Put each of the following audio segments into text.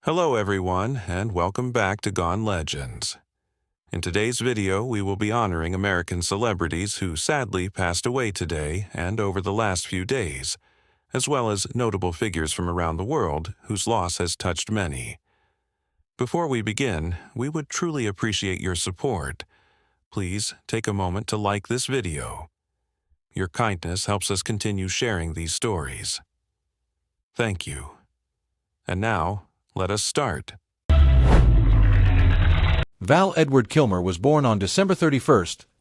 Hello everyone, and welcome back to Gone Legends. In today's video, we will be honoring American celebrities who sadly passed away today and over the last few days, as well as notable figures from around the world whose loss has touched many. Before we begin, we would truly appreciate your support. Please take a moment to like this video. Your kindness helps us continue sharing these stories. Thank you. And now, let us start. Val Edward Kilmer was born on December 31,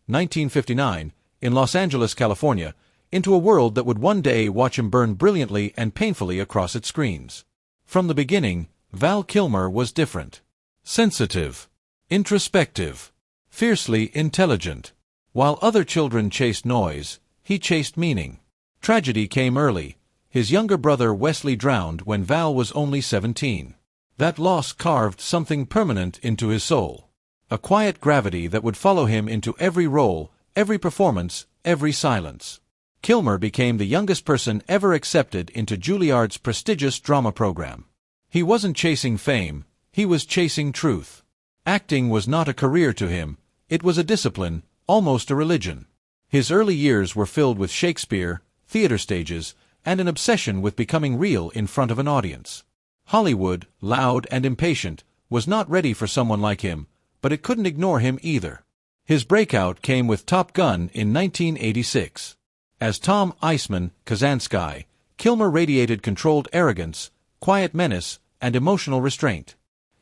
1959, in Los Angeles, California, into a world that would one day watch him burn brilliantly and painfully across its screens. From the beginning, Val Kilmer was different. Sensitive, introspective, fiercely intelligent. While other children chased noise, he chased meaning. Tragedy came early. His younger brother Wesley drowned when Val was only 17. That loss carved something permanent into his soul. A quiet gravity that would follow him into every role, every performance, every silence. Kilmer became the youngest person ever accepted into Juilliard's prestigious drama program. He wasn't chasing fame, he was chasing truth. Acting was not a career to him, it was a discipline, almost a religion. His early years were filled with Shakespeare, theater stages, and an obsession with becoming real in front of an audience. Hollywood, loud and impatient, was not ready for someone like him, but it couldn't ignore him either. His breakout came with Top Gun in 1986. As Tom Iceman Kazansky, Kilmer radiated controlled arrogance, quiet menace, and emotional restraint.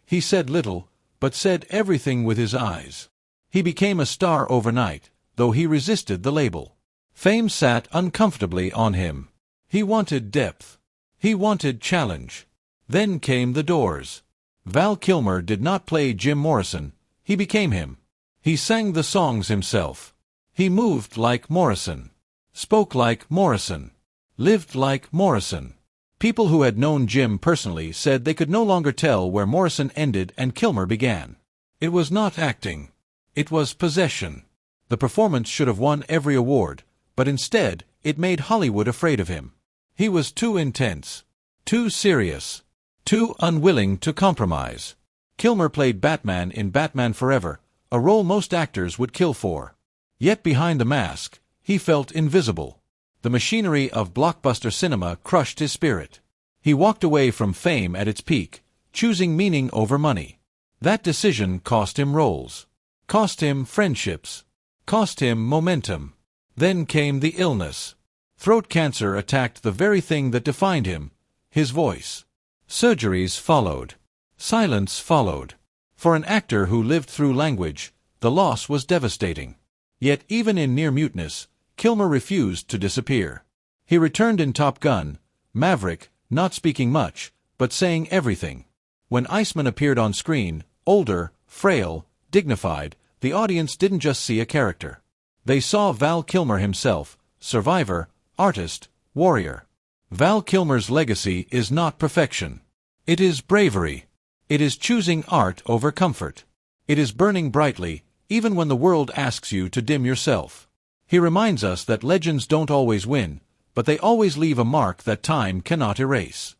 He said little, but said everything with his eyes. He became a star overnight, though he resisted the label. Fame sat uncomfortably on him. He wanted depth. He wanted challenge. Then came the doors. Val Kilmer did not play Jim Morrison, he became him. He sang the songs himself. He moved like Morrison, spoke like Morrison, lived like Morrison. People who had known Jim personally said they could no longer tell where Morrison ended and Kilmer began. It was not acting. It was possession. The performance should have won every award, but instead, it made Hollywood afraid of him. He was too intense, too serious, too unwilling to compromise. Kilmer played Batman in Batman Forever, a role most actors would kill for. Yet behind the mask, he felt invisible. The machinery of blockbuster cinema crushed his spirit. He walked away from fame at its peak, choosing meaning over money. That decision cost him roles, cost him friendships, cost him momentum. Then came the illness. Throat cancer attacked the very thing that defined him, his voice. Surgeries followed. Silence followed. For an actor who lived through language, the loss was devastating. Yet even in near muteness, Kilmer refused to disappear. He returned in Top Gun, Maverick, not speaking much, but saying everything. When Iceman appeared on screen, older, frail, dignified, the audience didn't just see a character. They saw Val Kilmer himself, survivor, artist, warrior. Val Kilmer's legacy is not perfection. It is bravery. It is choosing art over comfort. It is burning brightly, even when the world asks you to dim yourself. He reminds us that legends don't always win, but they always leave a mark that time cannot erase.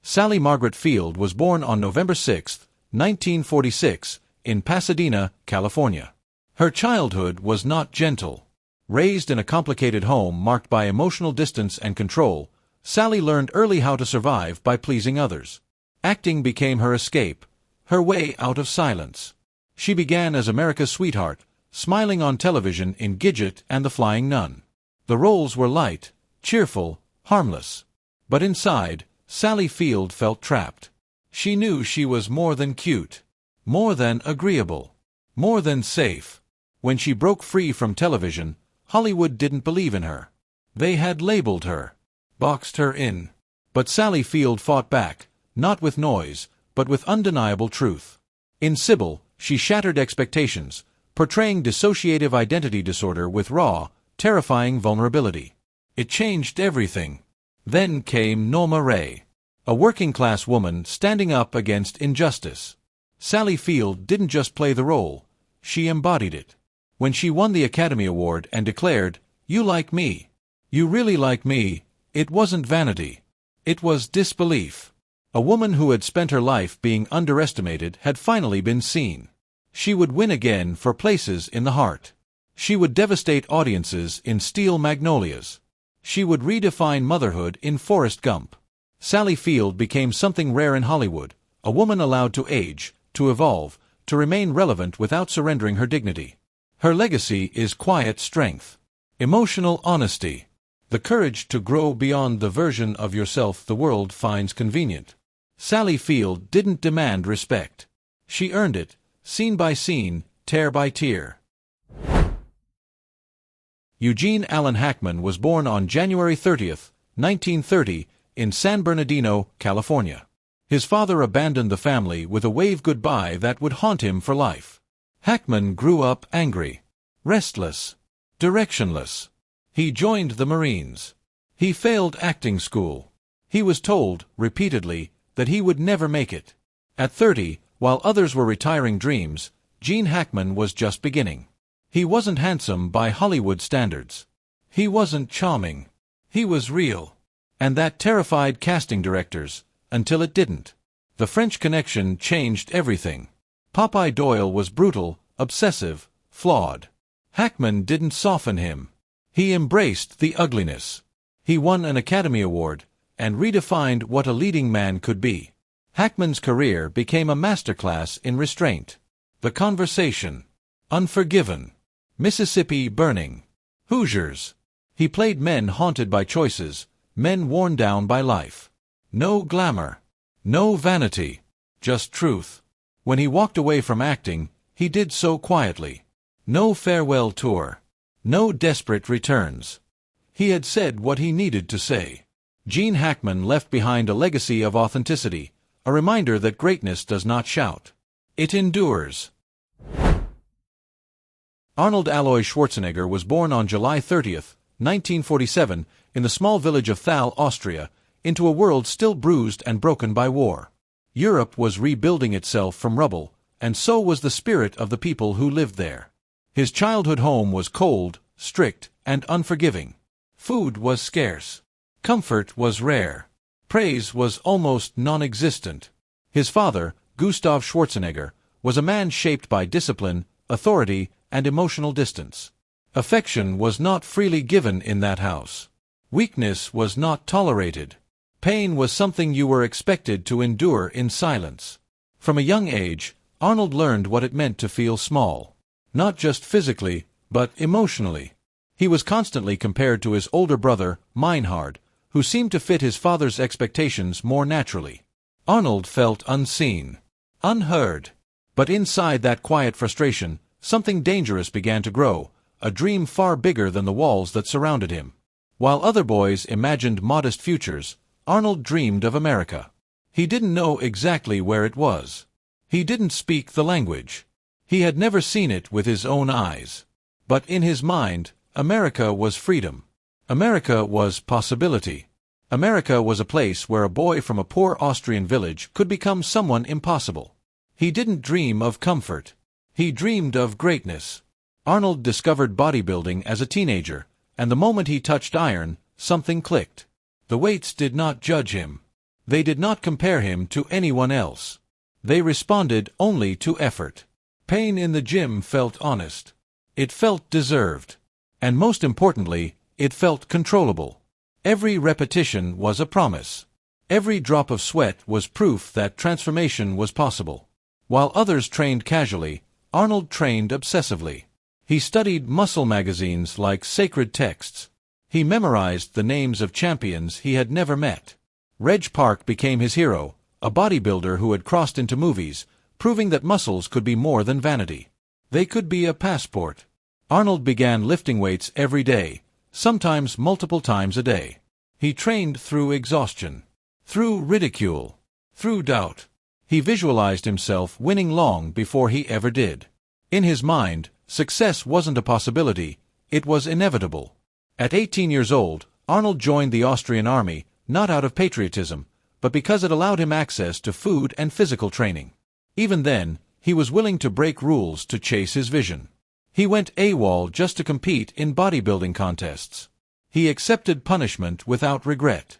Sally Margaret Field was born on November 6, 1946, in Pasadena, California. Her childhood was not gentle. Raised in a complicated home marked by emotional distance and control, Sally learned early how to survive by pleasing others. Acting became her escape, her way out of silence. She began as America's sweetheart, smiling on television in Gidget and the Flying Nun. The roles were light, cheerful, harmless. But inside, Sally Field felt trapped. She knew she was more than cute, more than agreeable, more than safe. When she broke free from television, Hollywood didn't believe in her. They had labeled her, boxed her in. But Sally Field fought back, not with noise, but with undeniable truth. In Sybil, she shattered expectations, portraying dissociative identity disorder with raw, terrifying vulnerability. It changed everything. Then came Norma Ray, a working-class woman standing up against injustice. Sally Field didn't just play the role, she embodied it. When she won the Academy Award and declared, "You like me. You really like me," it wasn't vanity. It was disbelief. A woman who had spent her life being underestimated had finally been seen. She would win again for places in the heart. She would devastate audiences in Steel Magnolias. She would redefine motherhood in Forrest Gump. Sally Field became something rare in Hollywood, a woman allowed to age, to evolve, to remain relevant without surrendering her dignity. Her legacy is quiet strength, emotional honesty, the courage to grow beyond the version of yourself the world finds convenient. Sally Field didn't demand respect. She earned it, scene by scene, tear by tear. Eugene Allen Hackman was born on January 30, 1930, in San Bernardino, California. His father abandoned the family with a wave goodbye that would haunt him for life. Hackman grew up angry, restless, directionless. He joined the Marines. He failed acting school. He was told, repeatedly, that he would never make it. At 30, while others were retiring dreams, Gene Hackman was just beginning. He wasn't handsome by Hollywood standards. He wasn't charming. He was real. And that terrified casting directors, until it didn't. The French Connection changed everything. Popeye Doyle was brutal, obsessive, flawed. Hackman didn't soften him. He embraced the ugliness. He won an Academy Award, and redefined what a leading man could be. Hackman's career became a masterclass in restraint. The Conversation, Unforgiven, Mississippi Burning, Hoosiers. He played men haunted by choices, men worn down by life. No glamour, no vanity, just truth. When he walked away from acting, he did so quietly. No farewell tour, no desperate returns. He had said what he needed to say. Gene Hackman left behind a legacy of authenticity, a reminder that greatness does not shout. It endures. Arnold Alois Schwarzenegger was born on July 30, 1947, in the small village of Thal, Austria, into a world still bruised and broken by war. Europe was rebuilding itself from rubble, and so was the spirit of the people who lived there. His childhood home was cold, strict, and unforgiving. Food was scarce. Comfort was rare. Praise was almost non-existent. His father, Gustav Schwarzenegger, was a man shaped by discipline, authority, and emotional distance. Affection was not freely given in that house. Weakness was not tolerated. Pain was something you were expected to endure in silence. From a young age, Arnold learned what it meant to feel small. Not just physically, but emotionally. He was constantly compared to his older brother, Meinhard, who seemed to fit his father's expectations more naturally. Arnold felt unseen, unheard. But inside that quiet frustration, something dangerous began to grow, a dream far bigger than the walls that surrounded him. While other boys imagined modest futures, Arnold dreamed of America. He didn't know exactly where it was. He didn't speak the language. He had never seen it with his own eyes. But in his mind, America was freedom. America was possibility. America was a place where a boy from a poor Austrian village could become someone impossible. He didn't dream of comfort. He dreamed of greatness. Arnold discovered bodybuilding as a teenager, and the moment he touched iron, something clicked. The weights did not judge him. They did not compare him to anyone else. They responded only to effort. Pain in the gym felt honest. It felt deserved. And most importantly, it felt controllable. Every repetition was a promise. Every drop of sweat was proof that transformation was possible. While others trained casually, Arnold trained obsessively. He studied muscle magazines like sacred texts. He memorized the names of champions he had never met. Reg Park became his hero, a bodybuilder who had crossed into movies, proving that muscles could be more than vanity. They could be a passport. Arnold began lifting weights every day, sometimes multiple times a day. He trained through exhaustion, through ridicule, through doubt. He visualized himself winning long before he ever did. In his mind, success wasn't a possibility, it was inevitable. At 18 years old, Arnold joined the Austrian army, not out of patriotism, but because it allowed him access to food and physical training. Even then, he was willing to break rules to chase his vision. He went AWOL just to compete in bodybuilding contests. He accepted punishment without regret.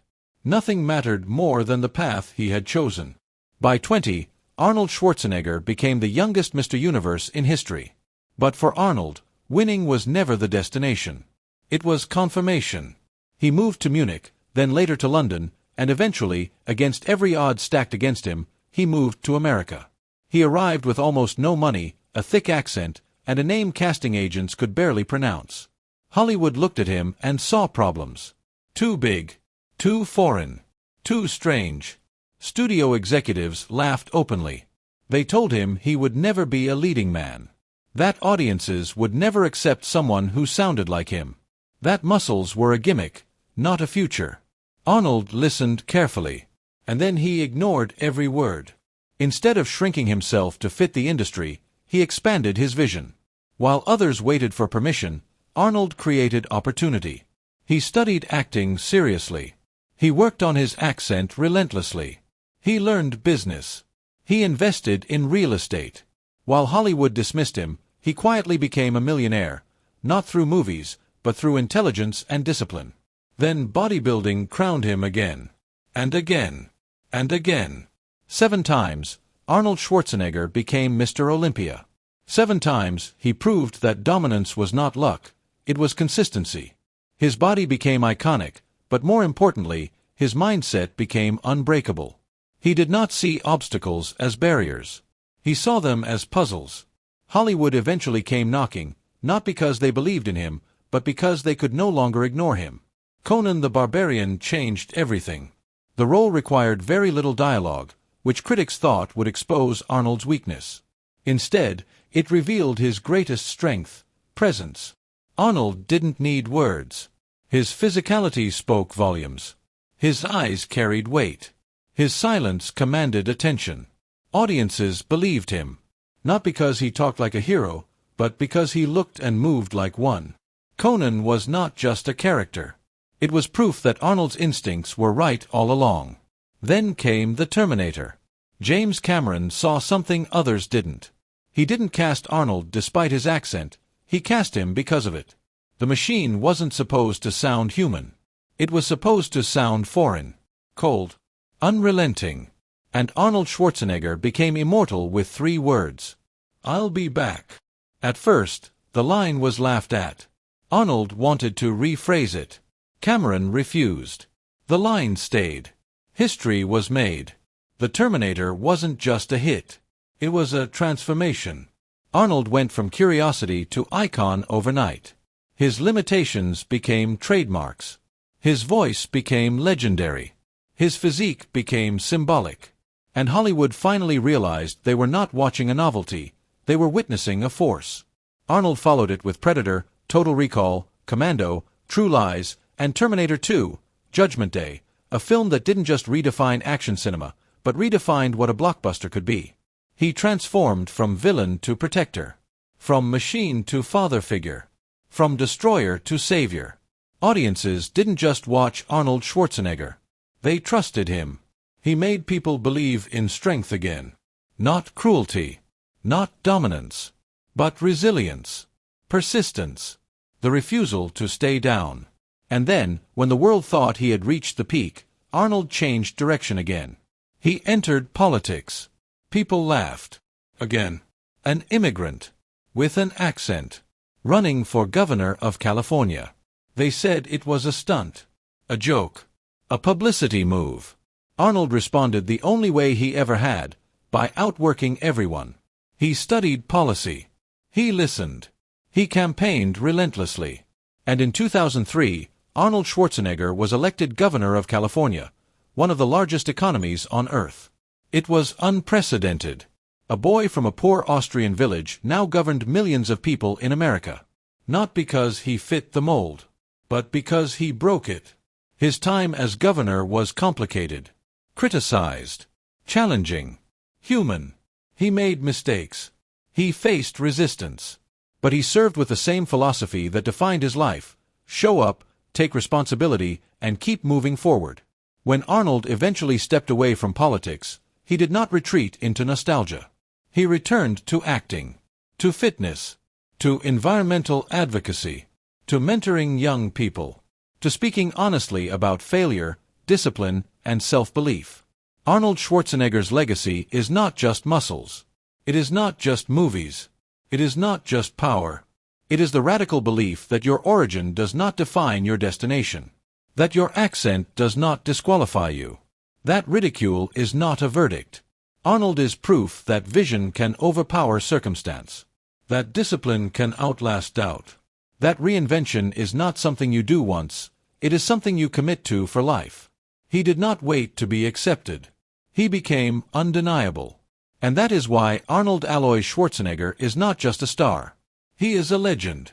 Nothing mattered more than the path he had chosen. By 20, Arnold Schwarzenegger became the youngest Mr. Universe in history. But for Arnold, winning was never the destination. It was confirmation. He moved to Munich, then later to London, and eventually, against every odds stacked against him, he moved to America. He arrived with almost no money, a thick accent, and a name casting agents could barely pronounce. Hollywood looked at him and saw problems. Too big. Too foreign. Too strange. Studio executives laughed openly. They told him he would never be a leading man. That audiences would never accept someone who sounded like him. That muscles were a gimmick, not a future. Arnold listened carefully, and then he ignored every word. Instead of shrinking himself to fit the industry, he expanded his vision. While others waited for permission, Arnold created opportunity. He studied acting seriously. He worked on his accent relentlessly. He learned business. He invested in real estate. While Hollywood dismissed him, he quietly became a millionaire, not through movies, but through intelligence and discipline. Then bodybuilding crowned him again. And again. And again. 7 times, Arnold Schwarzenegger became Mr. Olympia. 7 times, he proved that dominance was not luck, it was consistency. His body became iconic, but more importantly, his mindset became unbreakable. He did not see obstacles as barriers. He saw them as puzzles. Hollywood eventually came knocking, not because they believed in him, but because they could no longer ignore him. Conan the Barbarian changed everything. The role required very little dialogue, which critics thought would expose Arnold's weakness. Instead, it revealed his greatest strength, presence. Arnold didn't need words. His physicality spoke volumes. His eyes carried weight. His silence commanded attention. Audiences believed him, not because he talked like a hero, but because he looked and moved like one. Conan was not just a character. It was proof that Arnold's instincts were right all along. Then came the Terminator. James Cameron saw something others didn't. He didn't cast Arnold despite his accent, he cast him because of it. The machine wasn't supposed to sound human. It was supposed to sound foreign, cold, unrelenting. And Arnold Schwarzenegger became immortal with 3 words. I'll be back. At first, the line was laughed at. Arnold wanted to rephrase it. Cameron refused. The line stayed. History was made. The Terminator wasn't just a hit. It was a transformation. Arnold went from curiosity to icon overnight. His limitations became trademarks. His voice became legendary. His physique became symbolic. And Hollywood finally realized they were not watching a novelty, they were witnessing a force. Arnold followed it with Predator, Total Recall, Commando, True Lies, and Terminator 2, Judgment Day, a film that didn't just redefine action cinema, but redefined what a blockbuster could be. He transformed from villain to protector, from machine to father figure, from destroyer to savior. Audiences didn't just watch Arnold Schwarzenegger. They trusted him. He made people believe in strength again. Not cruelty, not dominance, but resilience, persistence, the refusal to stay down. And then, when the world thought he had reached the peak, Arnold changed direction again. He entered politics. People laughed. Again. An immigrant. With an accent. Running for governor of California. They said it was a stunt. A joke. A publicity move. Arnold responded the only way he ever had, by outworking everyone. He studied policy. He listened. He campaigned relentlessly. And in 2003, Arnold Schwarzenegger was elected governor of California, one of the largest economies on Earth. It was unprecedented. A boy from a poor Austrian village now governed millions of people in America. Not because he fit the mold, but because he broke it. His time as governor was complicated, criticized, challenging, human. He made mistakes. He faced resistance. But he served with the same philosophy that defined his life: show up, take responsibility, and keep moving forward. When Arnold eventually stepped away from politics, he did not retreat into nostalgia. He returned to acting, to fitness, to environmental advocacy, to mentoring young people, to speaking honestly about failure, discipline, and self-belief. Arnold Schwarzenegger's legacy is not just muscles. It is not just movies. It is not just power. It is the radical belief that your origin does not define your destination. That your accent does not disqualify you. That ridicule is not a verdict. Arnold is proof that vision can overpower circumstance. That discipline can outlast doubt. That reinvention is not something you do once, it is something you commit to for life. He did not wait to be accepted. He became undeniable. And that is why Arnold Alois Schwarzenegger is not just a star. He is a legend.